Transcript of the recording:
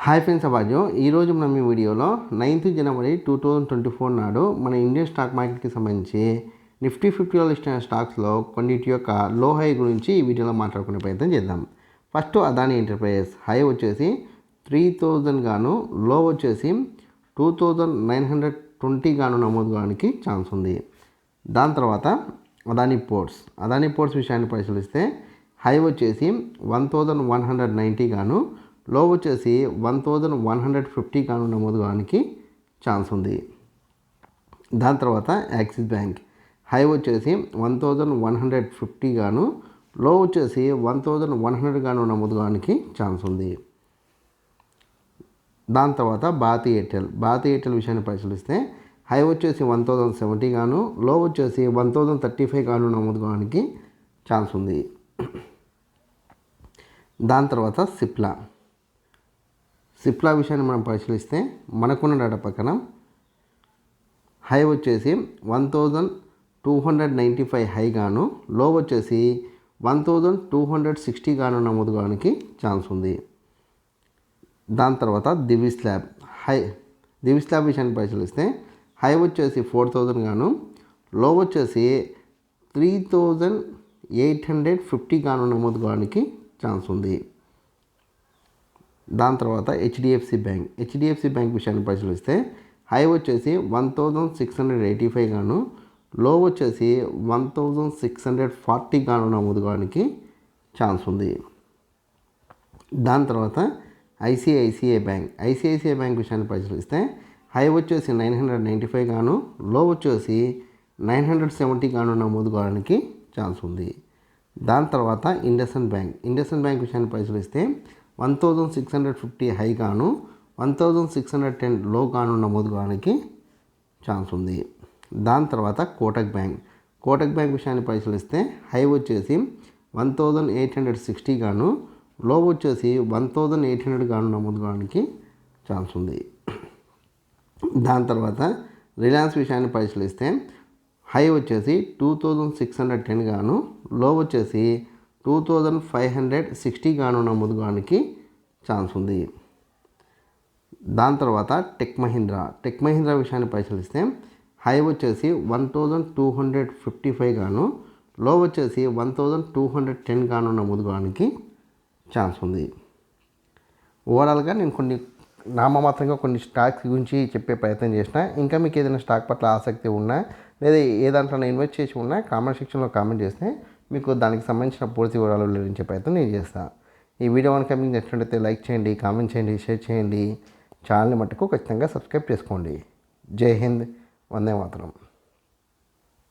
Hi friends, అబాజు ఈరోజు మనం ఈ వీడియోలో 9th జనవరి 2024 నాడు మన ఇండియన్ స్టాక్ మార్కెట్కి సంబంధించి నిఫ్టీ 50లో లిస్ట్ అయిన స్టాక్స్లో కొన్నిటి యొక్క లో హై గురించి ఈ వీడియోలో మాట్లాడుకునే ప్రయత్నం చేద్దాం. ఫస్ట్ అదాని ఎంటర్ప్రైజెస్ హై వచ్చేసి 3000 గాను, లో వచ్చేసి 2920 గాను నమోదు కావడానికి ఛాన్స్ ఉంది. దాని తర్వాత అదాని పోర్ట్స్ విషయాన్ని పరిశీలిస్తే హై వచ్చేసి 1190 గాను, లో వచ్చేసి 1150 గాను నమోదు కావడానికి ఛాన్స్ ఉంది. దాని తర్వాత యాక్సిస్ బ్యాంక్ హై వచ్చేసి 1150 గాను, లో వచ్చేసి 1100 గాను నమోదు కావడానికి ఛాన్స్ ఉంది. దాని తర్వాత భారతీ ఎయిర్టెల్ విషయాన్ని పరిశీలిస్తే హై వచ్చేసి 1070 గాను, లో వచ్చేసి 1035 గాను నమోదు కావడానికి ఛాన్స్ ఉంది. దాని తర్వాత సిప్లా విషయాన్ని మనం పరిశీలిస్తే మనకున్న డేటా ప్రకారం హై వచ్చేసి 1295 హై గాను, లో వచ్చేసి 1260 గాను నమోదు కావడానికి ఛాన్స్ ఉంది. దాని తర్వాత దివిస్ ల్యాబ్ విషయాన్ని పరిశీలిస్తే హై వచ్చేసి 4000 గాను, లో వచ్చేసి 3850 గాను నమోదు కావడానికి ఛాన్స్ ఉంది. దాని తర్వాత హెచ్డిఎఫ్సి బ్యాంక్ విషయాన్ని పరిశీలిస్తే హై వచ్చేసి 1685 గాను, లో వచ్చేసి 1640 గాను నమోదు కావడానికి ఛాన్స్ ఉంది. దాని తర్వాత ఐసిఐసిఐ బ్యాంక్ విషయాన్ని పరిశీలిస్తే హై వచ్చేసి 995 గాను, లో వచ్చేసి 970 గాను నమోదు కావడానికి ఛాన్స్ ఉంది. దాని తర్వాత ఇండస్ఇండ్ బ్యాంక్ విషయాన్ని పరిశీలిస్తే 1650 హై గాను, 1610 లో గాను నమోదు కావడానికి ఛాన్స్ ఉంది. దాని తర్వాత కోటక్ బ్యాంక్ విషయాన్ని పరిశీలిస్తే హై వచ్చేసి 1860 గాను, లో వచ్చేసి 1800 గాను నమోదు కావడానికి ఛాన్స్ ఉంది. దాని తర్వాత రిలయన్స్ విషయాన్ని పరిశీలిస్తే హై వచ్చేసి 2610 గాను, లో వచ్చేసి 2560 గాను నమోదు కావడానికి ఛాన్స్ ఉంది. దాని తర్వాత టెక్ మహీంద్రా విషయాన్ని పరిశీలిస్తే హై వచ్చేసి 1255 గాను, లో వచ్చేసి 1210 గాను నమోదు కావడానికి ఛాన్స్ ఉంది. ఓవరాల్గా నేను నామమాత్రంగా కొన్ని స్టాక్స్ గురించి చెప్పే ప్రయత్నం చేసిన. ఇంకా మీకు ఏదైనా స్టాక్ పట్ల ఆసక్తి ఉన్నా లేదా ఏ దాంట్లో ఇన్వెస్ట్ చేసి ఉన్నా కామెంట్ సెక్షన్లో కామెంట్ చేస్తే మీకు దానికి సంబంధించిన పూర్తి వివరాలు వివరించే ప్రయత్నం నేను చేస్తాను. ఈ వీడియో కనుక మీకు నచ్చినట్లయితే లైక్ చేయండి, కామెంట్ చేయండి, షేర్ చేయండి. ఛానల్ని మట్టుకు ఖచ్చితంగా సబ్స్క్రైబ్ చేసుకోండి. జై హింద్, వందే మాతరం.